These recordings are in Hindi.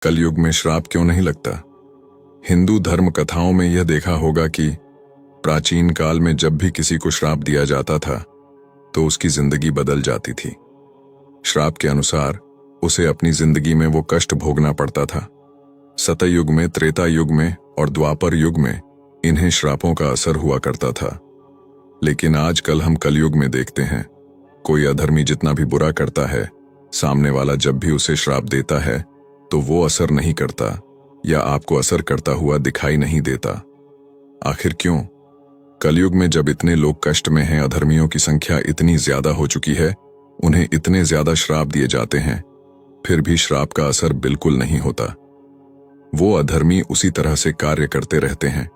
कलयुग में श्राप क्यों नहीं लगता? हिंदू धर्म कथाओं में यह देखा होगा कि प्राचीन काल में जब भी किसी को श्राप दिया जाता था तो उसकी जिंदगी बदल जाती थी। श्राप के अनुसार उसे अपनी जिंदगी में वो कष्ट भोगना पड़ता था। सतयुग में, त्रेता युग में और द्वापर युग में इन्हें श्रापों का असर हुआ करता था। लेकिन आजकल हम कलयुग में देखते हैं, कोई अधर्मी जितना भी बुरा करता है, सामने वाला जब भी उसे श्राप देता है तो वो असर नहीं करता या आपको असर करता हुआ दिखाई नहीं देता। आखिर क्यों? कलयुग में जब इतने लोग कष्ट में हैं, अधर्मियों की संख्या इतनी ज्यादा हो चुकी है, उन्हें इतने ज्यादा श्राप दिए जाते हैं, फिर भी श्राप का असर बिल्कुल नहीं होता। वो अधर्मी उसी तरह से कार्य करते रहते हैं,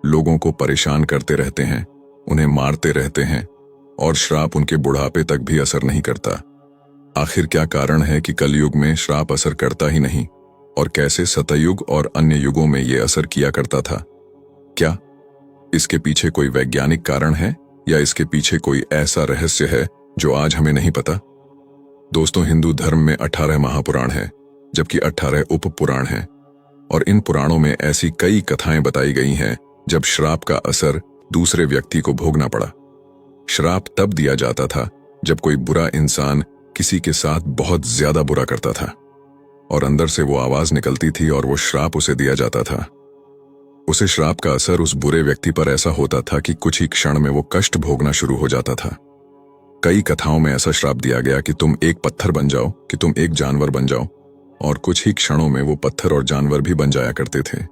लोगों को परेशान करते रहते हैं, उन्हें मारते रहते हैं और श्राप उनके बुढ़ापे तक भी असर नहीं करता। आखिर क्या कारण है कि कलयुग में श्राप असर करता ही नहीं और कैसे सतयुग और अन्य युगों में ये असर किया करता था? क्या इसके पीछे कोई वैज्ञानिक कारण है या इसके पीछे कोई ऐसा रहस्य है जो आज हमें नहीं पता? दोस्तों, हिंदू धर्म में 18 महापुराण हैं, जबकि 18 उप पुराण हैं और इन पुराणों में ऐसी कई कथाएं बताई गई हैं जब श्राप का असर दूसरे व्यक्ति को भोगना पड़ा। श्राप तब दिया जाता था जब कोई बुरा इंसान किसी के साथ बहुत ज्यादा बुरा करता था और अंदर से वो आवाज निकलती थी और वो श्राप उसे दिया जाता था। उसे श्राप का असर उस बुरे व्यक्ति पर ऐसा होता था कि कुछ ही क्षण में वो कष्ट भोगना शुरू हो जाता था। कई कथाओं में ऐसा श्राप दिया गया कि तुम एक पत्थर बन जाओ, कि तुम एक जानवर बन जाओ, और कुछ ही क्षणों में वो पत्थर और जानवर भी बन जाया करते थे।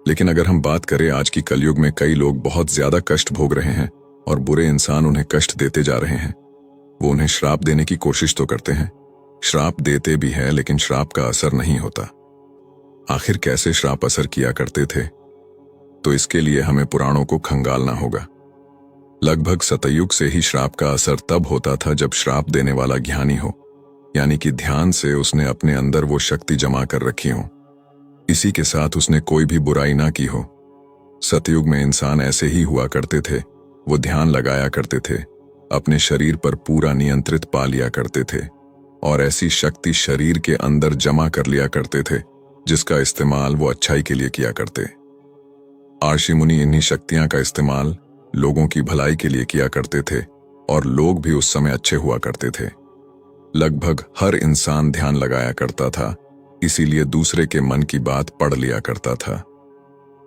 लेकिन अगर हम बात करें आज की कलयुग में, कई लोग बहुत ज्यादा कष्ट भोग रहे हैं और बुरे इंसान उन्हें कष्ट देते जा रहे हैं। वो उन्हें श्राप देने की कोशिश तो करते हैं, श्राप देते भी हैं, लेकिन श्राप का असर नहीं होता। आखिर कैसे श्राप असर किया करते थे? तो इसके लिए हमें पुराणों को खंगालना होगा। लगभग सतयुग से ही श्राप का असर तब होता था जब श्राप देने वाला ज्ञानी हो, यानी कि ध्यान से उसने अपने अंदर वो शक्ति जमा कर रखी हो, इसी के साथ उसने कोई भी बुराई ना की हो। सतयुग में इंसान ऐसे ही हुआ करते थे, वो ध्यान लगाया करते थे, अपने शरीर पर पूरा नियंत्रित पा लिया करते थे और ऐसी शक्ति शरीर के अंदर जमा कर लिया करते थे जिसका इस्तेमाल वो अच्छाई के लिए किया करते। ऋषि मुनि इन्हीं शक्तियां का इस्तेमाल लोगों की भलाई के लिए किया करते थे और लोग भी उस समय अच्छे हुआ करते थे। लगभग हर इंसान ध्यान लगाया करता था, इसीलिए दूसरे के मन की बात पढ़ लिया करता था।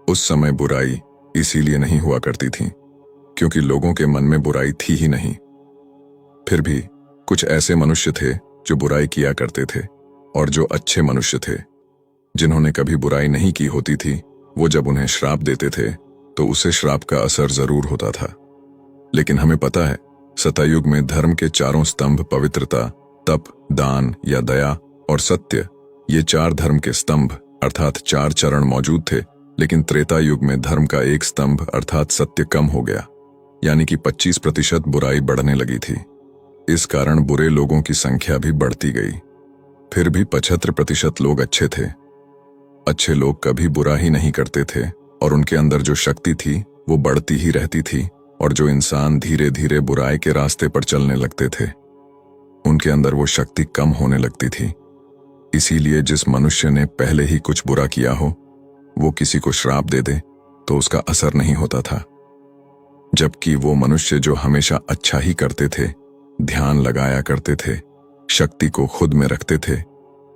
उस समय बुराई इसीलिए नहीं हुआ करती थी क्योंकि लोगों के मन में बुराई थी ही नहीं। फिर भी कुछ ऐसे मनुष्य थे जो बुराई किया करते थे और जो अच्छे मनुष्य थे जिन्होंने कभी बुराई नहीं की होती थी, वो जब उन्हें श्राप देते थे तो उसे श्राप का असर जरूर होता था। लेकिन हमें पता है, सतयुग में धर्म के चारों स्तंभ पवित्रता, तप, दान या दया और सत्य, ये 4 धर्म के स्तंभ अर्थात 4 चरण मौजूद थे। लेकिन त्रेता युग में धर्म का एक स्तंभ अर्थात सत्य कम हो गया, यानी कि 25% बुराई बढ़ने लगी थी। इस कारण बुरे लोगों की संख्या भी बढ़ती गई। फिर भी 75% लोग अच्छे थे। अच्छे लोग कभी बुरा ही नहीं करते थे और उनके अंदर जो शक्ति थी वो बढ़ती ही रहती थी और जो इंसान धीरे धीरे बुराई के रास्ते पर चलने लगते थे उनके अंदर वो शक्ति कम होने लगती थी। इसीलिए जिस मनुष्य ने पहले ही कुछ बुरा किया हो, वो किसी को श्राप दे दे तो उसका असर नहीं होता था। जबकि वो मनुष्य जो हमेशा अच्छा ही करते थे, ध्यान लगाया करते थे, शक्ति को खुद में रखते थे,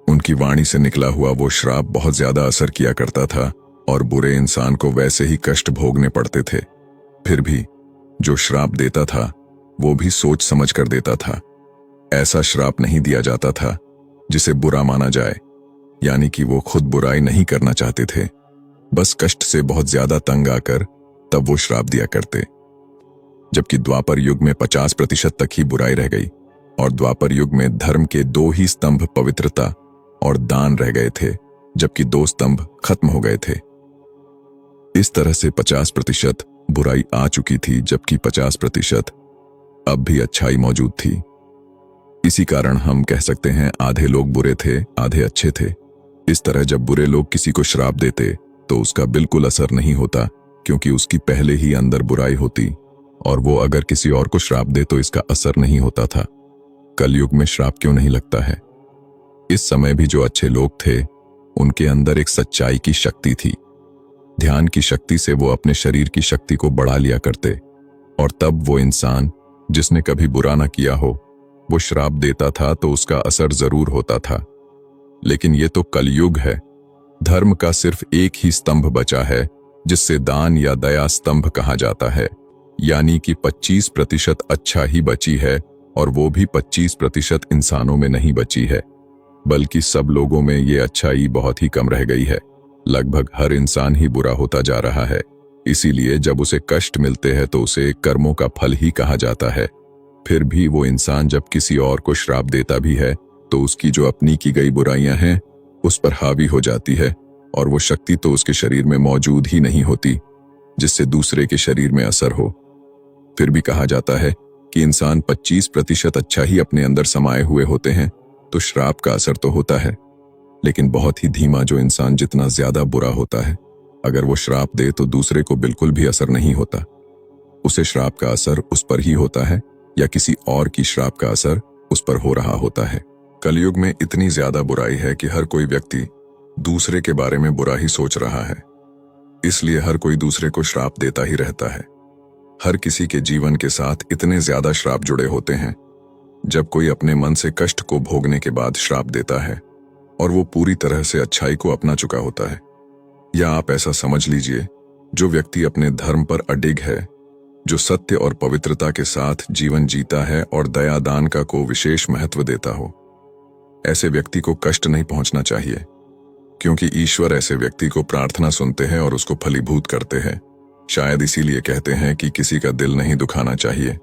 उनकी वाणी से निकला हुआ वो श्राप बहुत ज्यादा असर किया करता था और बुरे इंसान को वैसे ही कष्ट भोगने पड़ते थे। फिर भी जो श्राप देता था वो भी सोच समझ कर देता था। ऐसा श्राप नहीं दिया जाता था जिसे बुरा माना जाए, यानी कि वो खुद बुराई नहीं करना चाहते थे, बस कष्ट से बहुत ज्यादा तंग आकर तब वो श्राप दिया करते। जबकि द्वापर युग में 50% तक ही बुराई रह गई और द्वापर युग में धर्म के 2 ही स्तंभ पवित्रता और दान रह गए थे, जबकि 2 स्तंभ खत्म हो गए थे। इस तरह से 50% बुराई आ चुकी थी, जबकि 50% अब भी अच्छाई मौजूद थी। इसी कारण हम कह सकते हैं आधे लोग बुरे थे, आधे अच्छे थे। इस तरह जब बुरे लोग किसी को श्राप देते तो उसका बिल्कुल असर नहीं होता क्योंकि उसकी पहले ही अंदर बुराई होती, और वो अगर किसी और को श्राप दे तो इसका असर नहीं होता था। कलयुग में श्राप क्यों नहीं लगता है? इस समय भी जो अच्छे लोग थे उनके अंदर एक सच्चाई की शक्ति थी। ध्यान की शक्ति से वो अपने शरीर की शक्ति को बढ़ा लिया करते, और तब वो इंसान जिसने कभी बुरा ना किया हो, वो श्राप देता था तो उसका असर जरूर होता था। लेकिन ये तो कलयुग है। धर्म का सिर्फ एक ही स्तंभ बचा है, जिससे दान या दया स्तंभ कहा जाता है। यानी कि 25% अच्छा ही बची है, और वो भी 25% इंसानों में नहीं बची है, बल्कि सब लोगों में ये अच्छाई बहुत ही कम रह गई है। लगभग हर इंसान ही बुरा होता जा रहा है। इसीलिए जब उसे कष्ट मिलते हैं तो उसे कर्मों का फल ही कहा जाता है। फिर भी वो इंसान जब किसी और को श्राप देता भी है तो उसकी जो अपनी की गई बुराइयां हैं उस पर हावी हो जाती है, और वो शक्ति तो उसके शरीर में मौजूद ही नहीं होती जिससे दूसरे के शरीर में असर हो। फिर भी कहा जाता है कि इंसान 25% अच्छा ही अपने अंदर समाये हुए होते हैं, तो श्राप का असर तो होता है, लेकिन बहुत ही धीमा। जो इंसान जितना ज्यादा बुरा होता है, अगर वो श्राप दे तो दूसरे को बिल्कुल भी असर नहीं होता। उसे श्राप का असर उस पर ही होता है, या किसी और की श्राप का असर उस पर हो रहा होता है। कलयुग में इतनी ज्यादा बुराई है कि हर कोई व्यक्ति दूसरे के बारे में बुरा ही सोच रहा है। इसलिए हर कोई दूसरे को श्राप देता ही रहता है। हर किसी के जीवन के साथ इतने ज्यादा श्राप जुड़े होते हैं। जब कोई अपने मन से कष्ट को भोगने के बाद श्राप देता है और वो पूरी तरह से अच्छाई को अपना चुका होता है, या आप ऐसा समझ लीजिए, जो व्यक्ति अपने धर्म पर अडिग है, जो सत्य और पवित्रता के साथ जीवन जीता है और दया दान का को विशेष महत्व देता हो, ऐसे व्यक्ति को कष्ट नहीं पहुंचना चाहिए, क्योंकि ईश्वर ऐसे व्यक्ति को प्रार्थना सुनते हैं और उसको फलीभूत करते हैं। शायद इसीलिए कहते हैं कि किसी का दिल नहीं दुखाना चाहिए।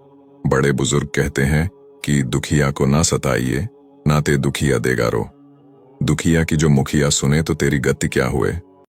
बड़े बुजुर्ग कहते हैं कि दुखिया को ना सताइए, ना ते दुखिया देगा रो। दुखिया की जो मुखिया सुने तो तेरी गति क्या हुए।